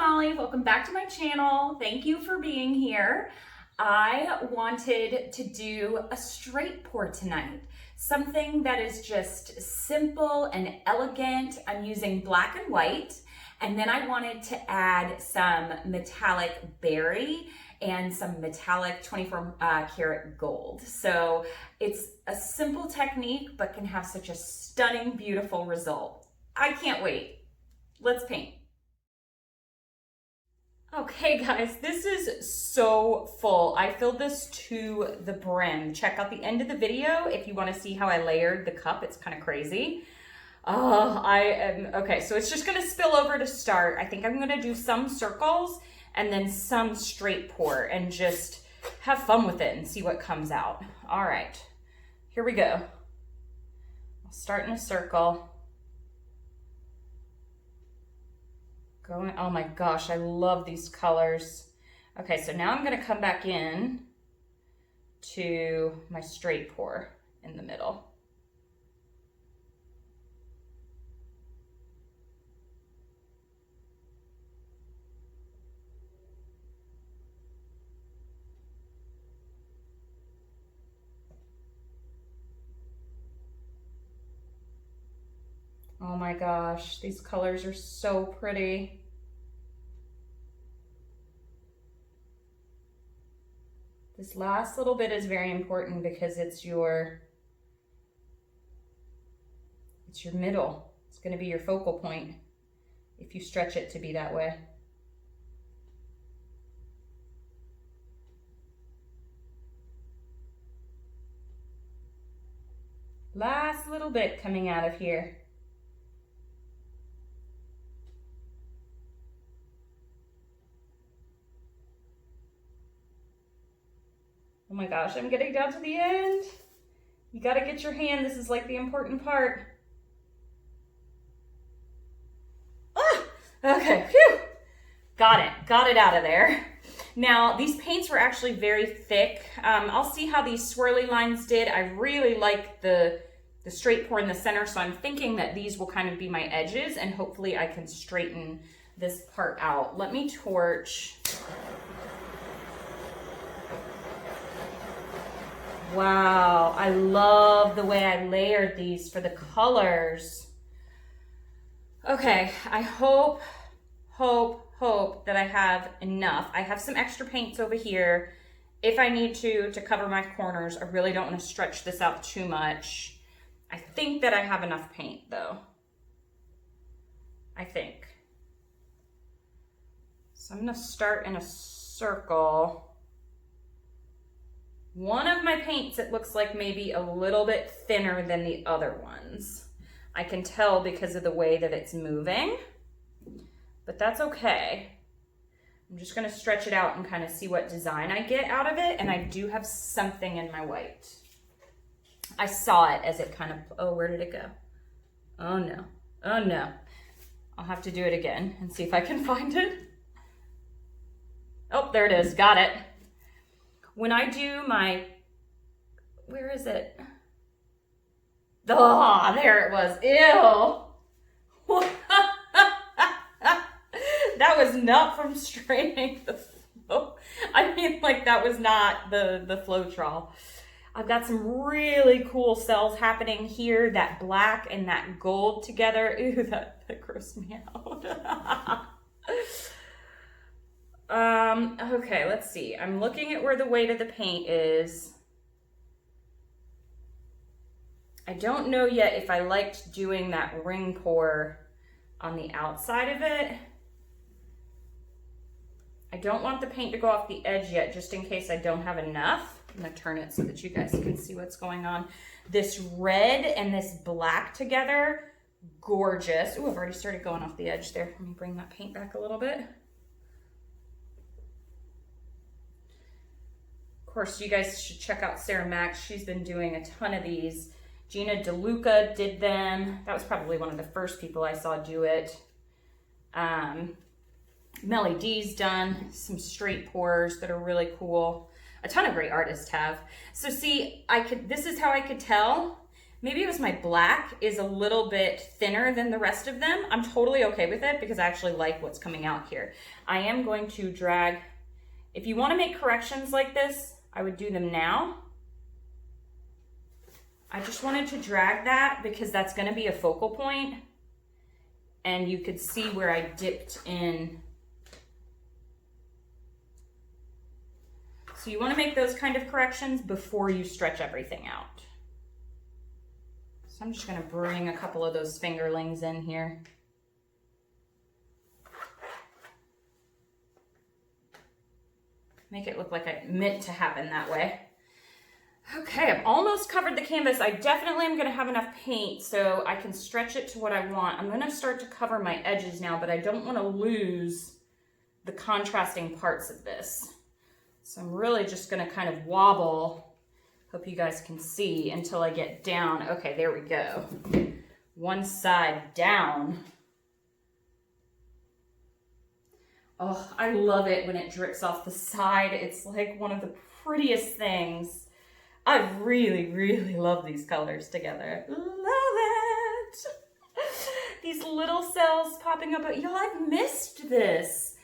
Molly. Welcome back to my channel. Thank you for being here. I wanted to do a straight pour tonight. Something that is just simple and elegant. I'm using black and white. And then I wanted to add some metallic berry and some metallic 24 karat gold. So it's a simple technique, but can have such a stunning, beautiful result. I can't wait. Let's paint. Okay guys, this is so full. I filled this to the brim. Check out the end of the video if you want to see how I layered the cup. It's kind of crazy. Okay, so it's just gonna spill over to start. I think I'm gonna do some circles and then some straight pour and just have fun with it and see what comes out. All right, here we go. I'll start in a circle. Going, oh my gosh, I love these colors. Okay, so now I'm gonna come back in to my straight pour in the middle. Oh my gosh, these colors are so pretty. This last little bit is very important because it's your middle. It's going to be your focal point if you stretch it to be that way. Last little bit coming out of here. Oh my gosh, I'm getting down to the end. You gotta get your hand, this is like the important part. Ah, okay, phew. Got it out of there. Now, these paints were actually very thick. I'll see how these swirly lines did. I really like the straight pour in the center, so I'm thinking that these will kind of be my edges and hopefully I can straighten this part out. Let me torch. Wow, I love the way I layered these for the colors. Okay, I hope that I have enough. I have some extra paints over here if I need to cover my corners. I really don't want to stretch this out too much. I think that I have enough paint though. I think. So I'm gonna start in a circle. One of my paints, it looks like maybe a little bit thinner than the other ones. I can tell because of the way that it's moving, but that's okay. I'm just gonna stretch it out and kind of see what design I get out of it, and I do have something in my white. I saw it as it kind of, oh, where did it go? Oh no, oh no. I'll have to do it again and see if I can find it. Oh, there it is, got it. When I do my, where is it? Oh, there it was. Ew. That was not from straining the flow. I mean, like, that was not the floetrol. I've got some really cool cells happening here. That black and that gold together. Ew, that grossed me out. Okay, let's see. I'm looking at where the weight of the paint is. I don't know yet if I liked doing that ring pour on the outside of it. I don't want the paint to go off the edge yet, just in case I don't have enough. I'm gonna turn it so that you guys can see what's going on. This red and this black together, gorgeous. Ooh, I've already started going off the edge there. Let me bring that paint back a little bit. Of course, you guys should check out Sarah Max. She's been doing a ton of these. Gina DeLuca did them. That was probably one of the first people I saw do it. Melly D's done some straight pours that are really cool. A ton of great artists have. So see, this is how I could tell maybe it was my black is a little bit thinner than the rest of them. I'm totally okay with it because I actually like what's coming out here. I am going to drag, if you want to make corrections like this, I would do them now. I just wanted to drag that because that's going to be a focal point, and you could see where I dipped in. So you want to make those kind of corrections before you stretch everything out. So I'm just going to bring a couple of those fingerlings in here. Make it look like I meant to happen that way. Okay, I've almost covered the canvas. I definitely am going to have enough paint so I can stretch it to what I want. I'm going to start to cover my edges now, but I don't want to lose the contrasting parts of this. So I'm really just going to kind of wobble, hope you guys can see, until I get down. Okay, there we go. One side down. Oh, I love it when it drips off the side. It's like one of the prettiest things. I really, really love these colors together. Love it. These little cells popping up. Y'all, I've missed this.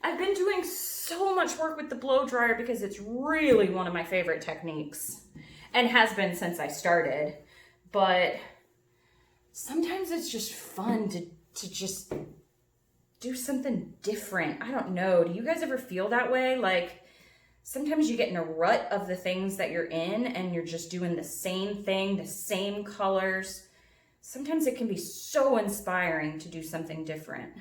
I've been doing so much work with the blow dryer because it's really one of my favorite techniques and has been since I started. But sometimes it's just fun to just do something different. I don't know. Do you guys ever feel that way? Like, sometimes you get in a rut of the things that you're in and you're just doing the same thing, the same colors. Sometimes it can be so inspiring to do something different.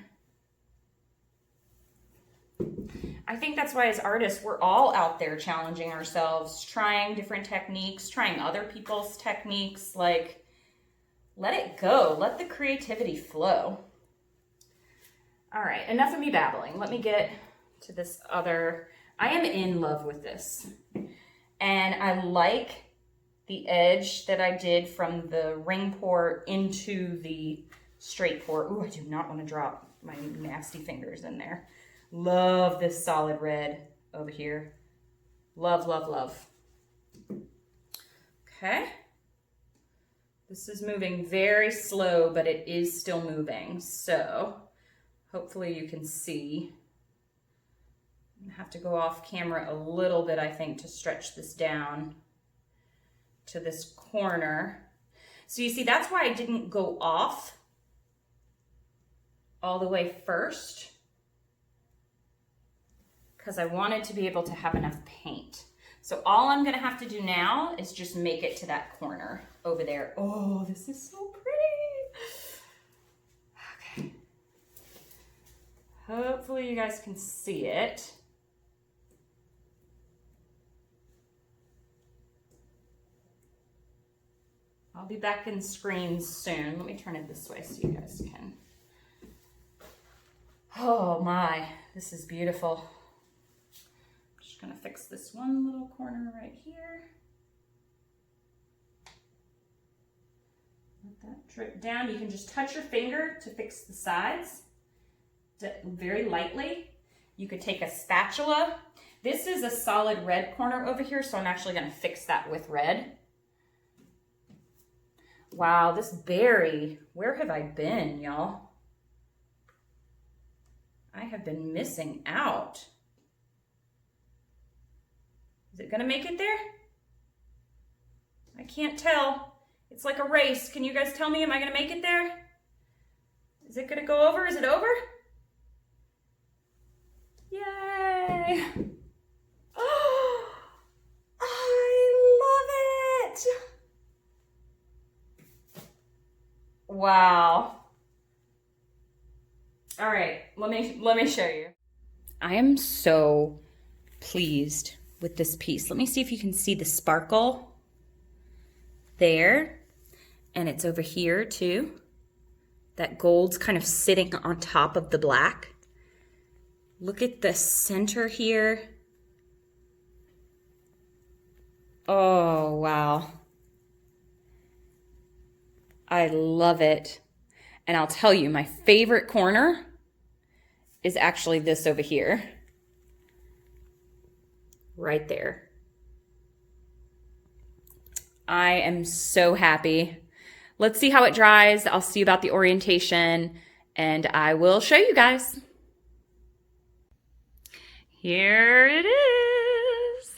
I think that's why as artists, we're all out there challenging ourselves, trying different techniques, trying other people's techniques. Like, let it go. Let the creativity flow. All right, enough of me babbling. Let me get to this other. I am in love with this. And I like the edge that I did from the ring pour into the straight pour. Ooh, I do not want to drop my nasty fingers in there. Love this solid red over here. Love, love, love. Okay. This is moving very slow, but it is still moving. So hopefully you can see. I have to go off camera a little bit, I think, to stretch this down to this corner. So you see, that's why I didn't go off all the way first, because I wanted to be able to have enough paint. So all I'm gonna have to do now is just make it to that corner over there. Oh, this is so pretty. Okay. Hopefully you guys can see it. I'll be back in screen soon. Let me turn it this way so you guys can. Oh my, this is beautiful. I'm just gonna fix this one little corner right here. Let that drip down. You can just touch your finger to fix the sides very lightly. You could take a spatula. This is a solid red corner over here, so I'm actually gonna fix that with red. Wow, this berry, where have I been, y'all? I have been missing out. Is it gonna make it there? I can't tell. It's like a race. Can you guys tell me, am I gonna make it there? Is it gonna go over? Is it over? Yay! Oh, I love it! Wow. All right, let me show you. I am so pleased with this piece. Let me see if you can see the sparkle there, and it's over here too. That gold's kind of sitting on top of the black. Look at the center here. Oh, wow. I love it. And I'll tell you, my favorite corner is actually this over here. Right there. I am so happy let's see how it dries. I'll see about the orientation and I will show you guys. Here it is.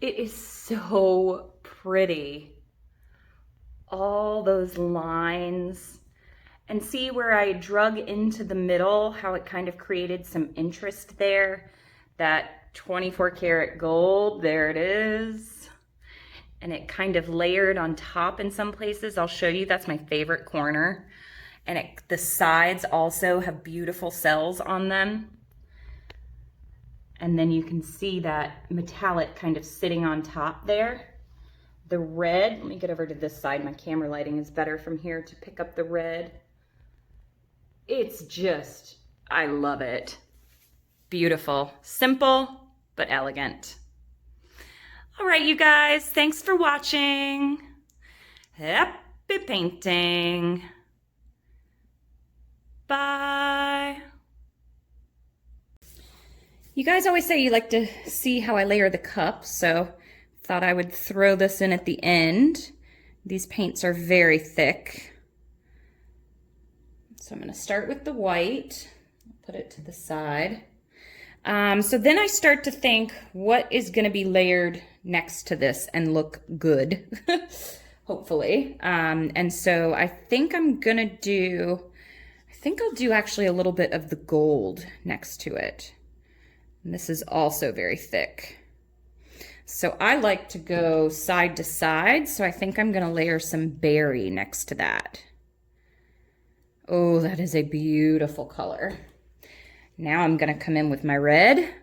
It is so pretty. All those lines. And see where I drug into the middle, how it kind of created some interest there. That 24 karat gold, there it is. And it kind of layered on top in some places. I'll show you, that's my favorite corner. And the sides also have beautiful cells on them. And then you can see that metallic kind of sitting on top there. The red, let me get over to this side. My camera lighting is better from here to pick up the red. It's just, I love it. Beautiful, simple, but elegant. All right, you guys, thanks for watching. Happy painting. Bye. You guys always say you like to see how I layer the cups, so thought I would throw this in at the end. These paints are very thick. So I'm going to start with the white, put it to the side. So then I start to think, what is going to be layered next to this and look good, hopefully. And so I think I'll do actually a little bit of the gold next to it. And this is also very thick. So I like to go side to side, so I think I'm going to layer some berry next to that. Oh, that is a beautiful color. Now I'm going to come in with my red.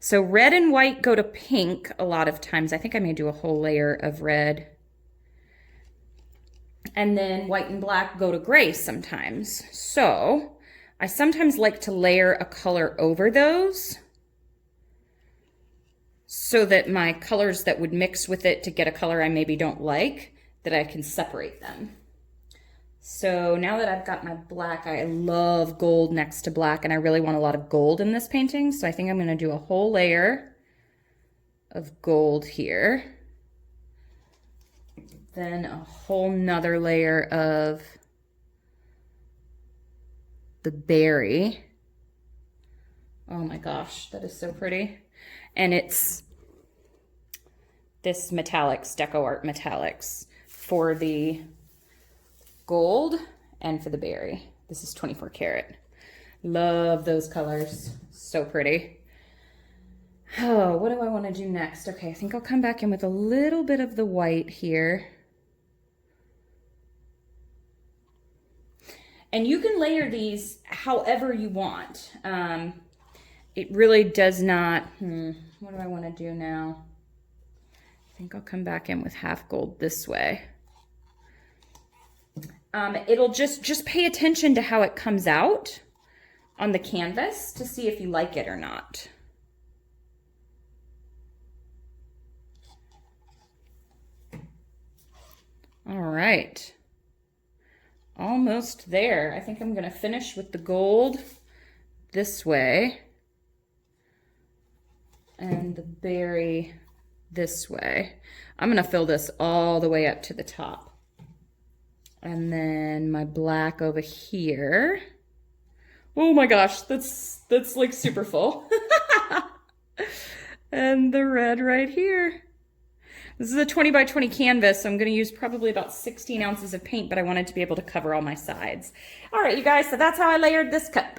So red and white go to pink a lot of times. I think I may do a whole layer of red. And then white and black go to gray sometimes. So I sometimes like to layer a color over those so that my colors that would mix with it to get a color I maybe don't like, that I can separate them. So now that I've got my black, I love gold next to black, and I really want a lot of gold in this painting. So I think I'm going to do a whole layer of gold here. Then a whole nother layer of the berry. Oh my gosh, that is so pretty. And it's this metallics, Deco Art Metallics, for the gold and for the berry. This is 24 karat. Love those colors. So pretty. Oh, what do I want to do next? Okay, I think I'll come back in with a little bit of the white here. And you can layer these however you want. It really does not, what do I want to do now? I think I'll come back in with half gold this way. It'll just pay attention to how it comes out on the canvas to see if you like it or not. All right, almost there. I think I'm gonna finish with the gold this way and the berry this way. I'm gonna fill this all the way up to the top. And then my black over here. Oh my gosh, that's like super full. And the red right here. This is a 20 by 20 canvas, so I'm gonna use probably about 16 ounces of paint, but I wanted to be able to cover all my sides. All right, you guys, so that's how I layered this cup.